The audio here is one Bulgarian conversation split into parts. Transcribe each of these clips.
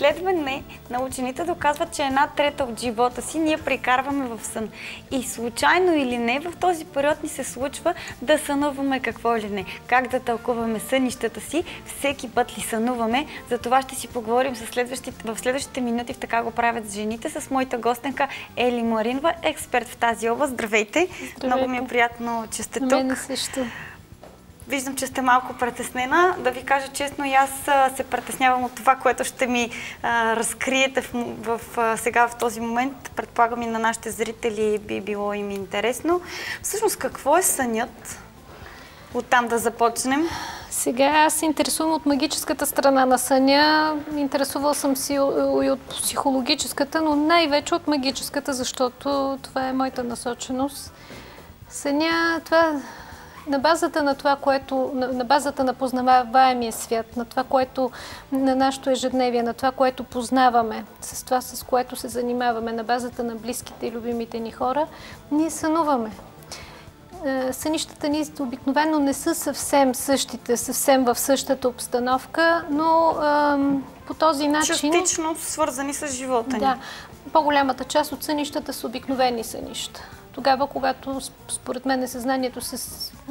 изследване на учените доказват, че 1/3 от живота си ние прекарваме в сън. И случайно или не, в този период ни се случва да сънуваме какво или не. Как да тълкуваме сънищата си, всеки път ли сънуваме. За това ще си поговорим в следващите минути в Така го правят жените с моята гостенка Ели Маринова, експерт в тази област. Здравейте! Здравейте. Много ми е приятно, че сте тук. Мене също. Виждам, че сте малко притеснена. Да ви кажа честно, и аз се притеснявам от това, което ще ми разкриете сега в този момент. Предполагам и на нашите зрители би било им интересно. Всъщност, какво е сънят? Оттам да започнем. Сега аз се интересувам от магическата страна на съня. Интересувал съм си и от психологическата, но най-вече от магическата, защото това е моята насоченост. Съня, това на базата на това, на базата на познаваемия свят, на това, което на нашето ежедневие, на това, което познаваме, с това, с което се занимаваме, на базата на близките и любимите ни хора, ние сънуваме. Сънищата ни обикновено не са съвсем същите, съвсем в същата обстановка, но по този начин... Частично свързани с живота ни. Да, по-голямата част от сънищата са обикновени сънища. Тогава, когато според мен съзнанието се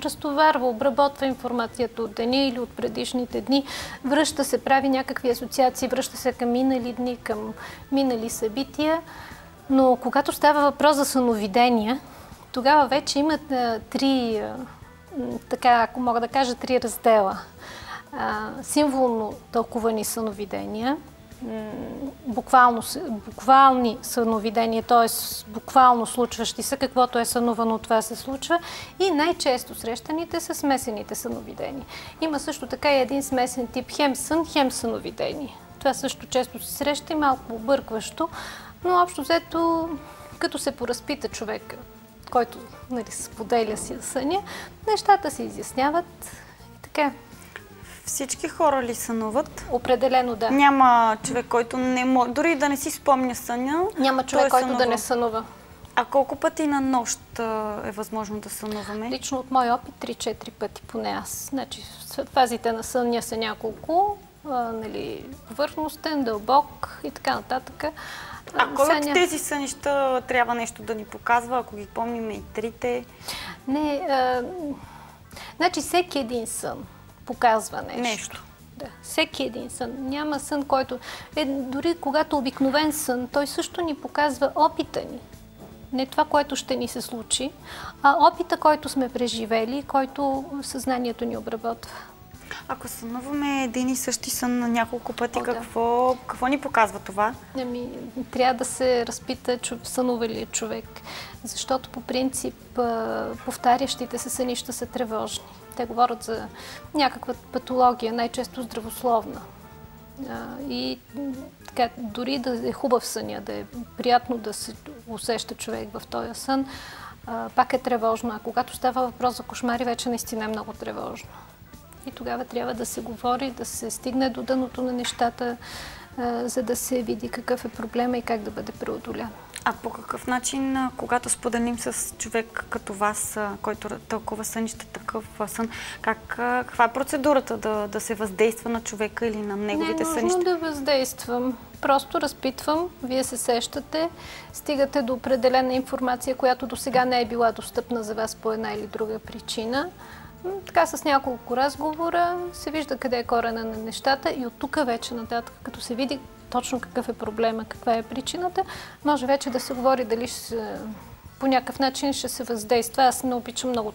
разтоварва, обработва информацията от деня или от предишните дни, връща се, прави някакви асоциации, връща се към минали дни, към минали събития. Но когато става въпрос за съновидения, тогава вече имат ако мога да кажа, три раздела. Символно тълкувани съновидения, буквални съновидения, т.е. буквално случващи се, каквото е сънувано, това се случва, и най-често срещаните са смесените съновидения. Има също така и един смесен тип хем сън, хем съновидение. Това също често се среща и малко объркващо, но общо взето, като се поразпита човек, който споделя си съня, нещата се изясняват и така. Всички хора ли сънуват? Определено да. Няма човек, който не може, дори да не си спомня съня. Няма човек, който да не сънува. А колко пъти на нощ е възможно да сънуваме? Лично от мой опит 3-4 пъти поне аз. Значи, фазите на съня са няколко, повърхностен, дълбок и така нататък. А кой от тези сънища трябва нещо да ни показва, ако ги помним и трите? Не, значи всеки един сън показва нещо. Да, всеки един сън. Няма сън, който... дори когато обикновен сън, той също ни показва опита ни. Не това, което ще ни се случи, а опита, който сме преживели, който съзнанието ни обработва. Ако сънуваме един и същи сън на няколко пъти, какво ни показва това? Трябва да се разпита сънува ли човек, защото по принцип повтарящите се сънища са тревожни. Те говорят за някаква патология, най-често здравословна. И така, дори да е хубав съня, да е приятно да се усеща човек в този сън, пак е тревожно. А когато става въпрос за кошмари, вече наистина е много тревожно. И тогава трябва да се говори, да се стигне до дъното на нещата, за да се види какъв е проблема и как да бъде преодолян. А по какъв начин, когато споделим с човек като вас, който тълкува сънища, такъв сън, каква е процедурата да се въздейства на човека или на неговите сънища? Не е нужно да въздействам. Просто разпитвам, вие се сещате, стигате до определена информация, която досега не е била достъпна за вас по една или друга причина. Така с няколко разговора се вижда къде е корена на нещата и от тук вече нататък, като се види точно какъв е проблема, каква е причината, може вече да се говори дали по някакъв начин ще се въздейства. Аз не обичам много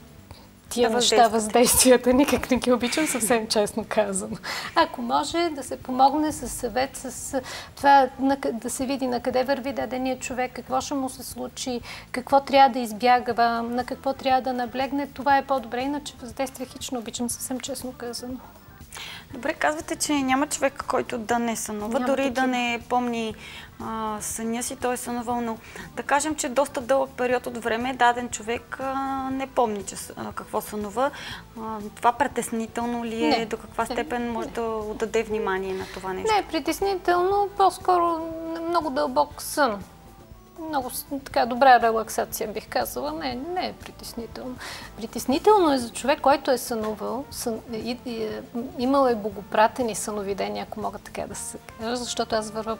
тия неща, въздействията, никак не ги обичам, съвсем честно казано. Ако може да се помогне с съвет, с това да се види на къде върви дадения човек, какво ще му се случи, какво трябва да избягва, на какво трябва да наблегне, това е по-добре, иначе въздействие хич не обичам, съвсем честно казано. Добре, казвате, че няма човек, който да не сънува, дори да не помни съня си, той е сънувал, но да кажем, че доста дълъг период от време даден човек не помни какво сънува. Това притеснително ли е? До каква степен може да отдаде внимание на това нещо? Не е притеснително, по-скоро много дълбок сън. много така добра релаксация, бих казала. Не е притеснително. Притеснително е за човек, който е сънувал, имал е богопратени съновидения, ако мога така да се кажа, защото аз вървя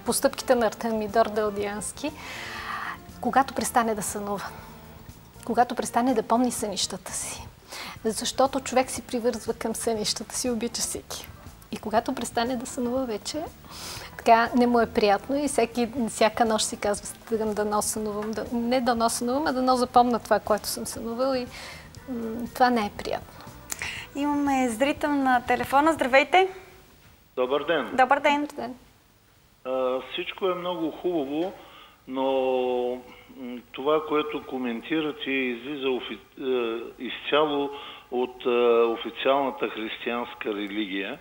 по стъпките на Артемидор Далдиански, когато престане да сънува, когато престане да помни сънищата си. Защото човек си привързва към сънищата си, обича всеки. И когато престане да сънува вече, така не му е приятно и всяка нощ си казва, стигам дано сънувам. Не дано сънувам, а дано запомна това, което съм сънувал и това не е приятно. Имаме зрител на телефона. Здравейте! Добър ден! Добър ден! Всичко е много хубаво, но това, което коментирате, излиза изцяло от официалната християнска религия,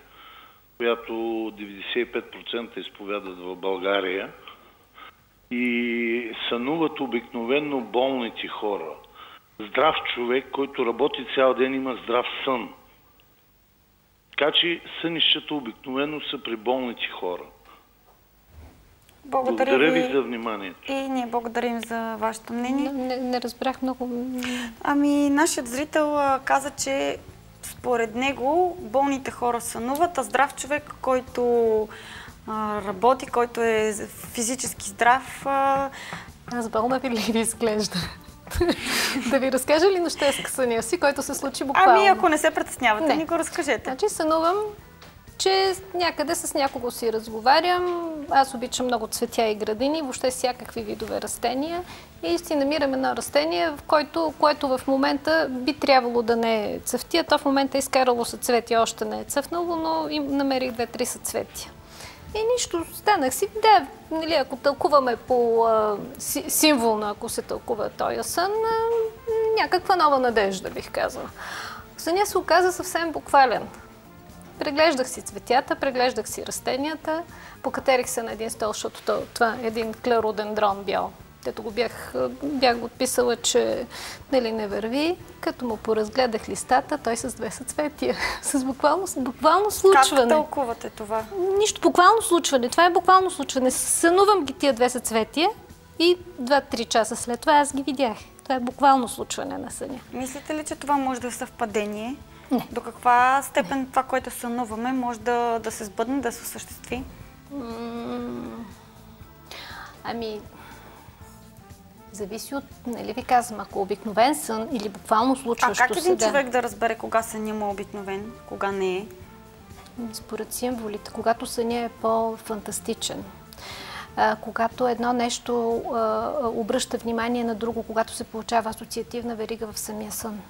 която 95% изповядат в България, и сънуват обикновено болните хора. Здрав човек, който работи цял ден, има здрав сън. Така че сънищата обикновено са при болните хора. Благодаря ви за вниманието. И ние благодарим за вашето мнение. Не разбрах много. Нашият зрител каза, че според него болните хора сънуват, а здрав човек, който работи, който е физически здрав... Аз болна ви ли изглежда? Да ви разкажа ли нощта с съня си, който се случи буквално? Ако не се притеснявате, ни го разкажете. Значи сънувам, че някъде с някого си разговарям. Аз обичам много цветя и градини, въобще всякакви видове растения. И си намирам едно растение, което в момента би трябвало да не е цъфтия. То в момента е изкарало съцветия, още не е цъфнало, но намерих 2-3 съцветия. И нищо, станах си. Да, нали, ако тълкуваме по символно, ако се тълкува този сън, някаква нова надежда, бих казала. Съня се оказа съвсем буквален. Преглеждах си цветята, преглеждах си растенията, покатерих се на един стол, защото това е един клеродендрон бял. Тето го бях го отписала, че не върви. Като му поразгледах листата, той с 2 съцветия. С буквално случване. Как тълкувате това? Нищо, буквално случване. Това е буквално случване. Сънувам ги тия 2 съцветия и 2-3 часа след това аз ги видях. Това е буквално случване на съня. Мислите ли, че това може да е съвпадение? Не. До каква степен това, което сънуваме, може да се сбъдне, да се осъществи? Зависи от, нали ви казвам, ако обикновен сън или буквално случващо се... А как един човек да разбере кога съня му е обикновен, кога не е? Според символите, когато съня е по-фантастичен. Когато едно нещо обръща внимание на друго, когато се получава асоциативна верига в самия сън.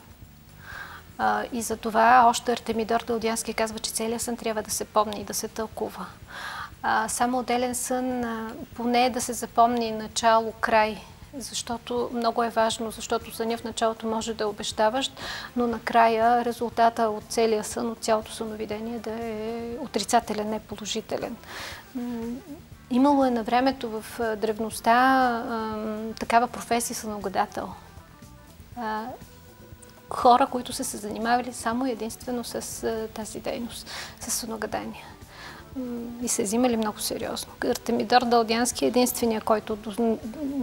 И за това още Артемидор Далдиански казва, че целият сън трябва да се помни и да се тълкува. Само отделен сън поне да се запомни начало, край, защото много е важно, защото съня в началото може да е обещаващ, но накрая резултата от целия сън, от цялото съновидение да е отрицателен, не положителен. Имало е на времето в древността такава професия съногадател. Хора, които са се занимавали само единствено с тази дейност, с съногадания. И се взимали много сериозно. Артемидор Далдиански е единствения, който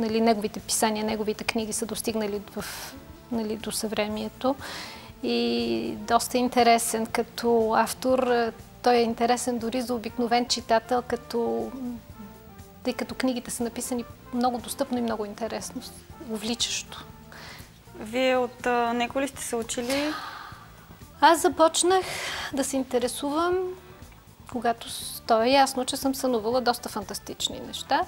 неговите писания, неговите книги са достигнали до съвремието. И доста интересен като автор. Той е интересен дори за обикновен читател, тъй като книгите са написани много достъпно и много интересно, увличащо. Вие от него ли сте се учили? Аз започнах да се интересувам, когато става ясно, че съм сънувала доста фантастични неща.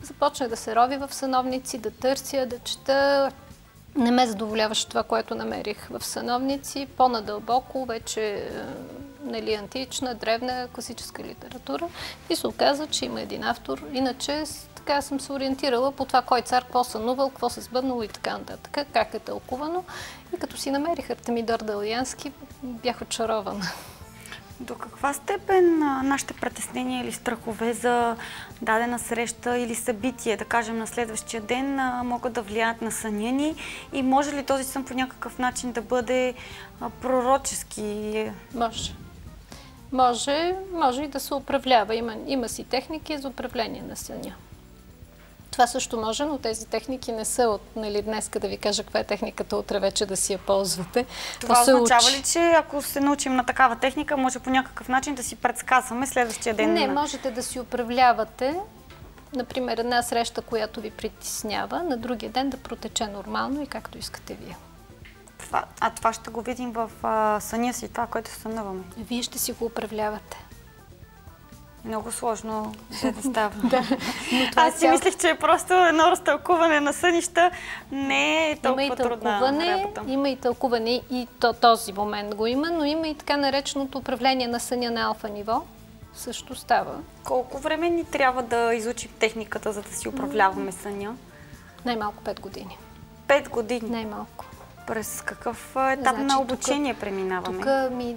Започнах да се рови в съновници, да търся, да чета. Не ме задоволяваше това, което намерих в съновници. По-надълбоко вече антична, древна, класическа литература. И се оказа, че има един автор. Иначе така съм се ориентирала по това кой цар, какво сънувал, какво се сбъднало и така нататък, как е тълкувано. И като си намерих Артемидор Далдиански, бях очарована. До каква степен нашите притеснения или страхове за дадена среща или събитие, да кажем на следващия ден, могат да влияят на съня ни и може ли този сън по някакъв начин да бъде пророчески? Може. Може и да се управлява. Има си техники за управление на съня. Това също може, но тези техники не са от, нали, днеска да ви кажа каква е техниката, утре вече да си я ползвате. Това означава ли, че ако се научим на такава техника, може по някакъв начин да си предсказваме следващия ден? Не, можете да си управлявате, например, една среща, която ви притеснява, на другия ден да протече нормално и както искате вие. Това ще го видим в съня си, това, което сънуваме. Вие ще си го управлявате. Много сложно да става. Аз си мислех, че е просто едно разтълкуване на сънища. Не е толкова трудна работа. Има и тълкуване, и този момент го има, но има и така нареченото управление на съня на алфа ниво. Също става. Колко време ни трябва да изучим техниката, за да си управляваме съня? Най-малко 5 години. 5 години? Най-малко. През какъв етап на обучение преминаваме?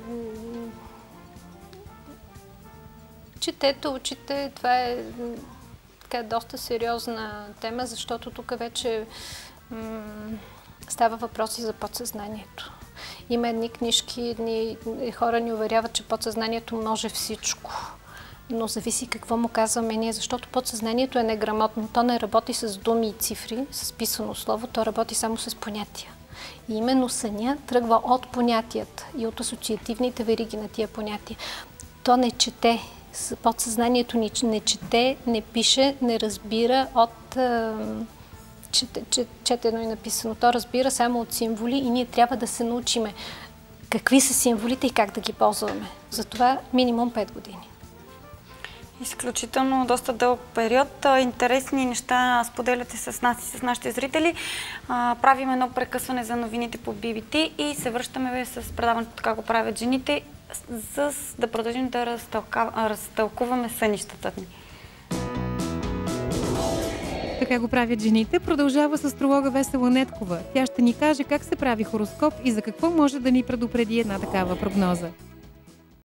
Четете, учите, това е доста сериозна тема, защото тук вече става въпроси за подсъзнанието. Има едни книжки, едни хора ни уверяват, че подсъзнанието може всичко, но зависи какво му казваме ние, защото подсъзнанието е неграмотно. То не работи с думи и цифри, с писано слово, то работи само с понятия. И именно съня тръгва от понятията и от асоциативните вериги на тия понятия. То не чете. Подсъзнанието ни не чете, не пише, не разбира от четено и написано. То разбира само от символи и ние трябва да се научиме какви са символите и как да ги ползваме. Затова минимум 5 години. Изключително доста дълъг период. Интересни неща споделяте с нас и с нашите зрители. Правим едно прекъсване за новините по BBT и се връщаме с предаването "Така го правят жените", за да продължим да разтълкуваме сънищата ни. "Така го правят жените" продължава с астролога Весела Неткова. Тя ще ни каже как се прави хороскоп и за какво може да ни предупреди една такава прогноза.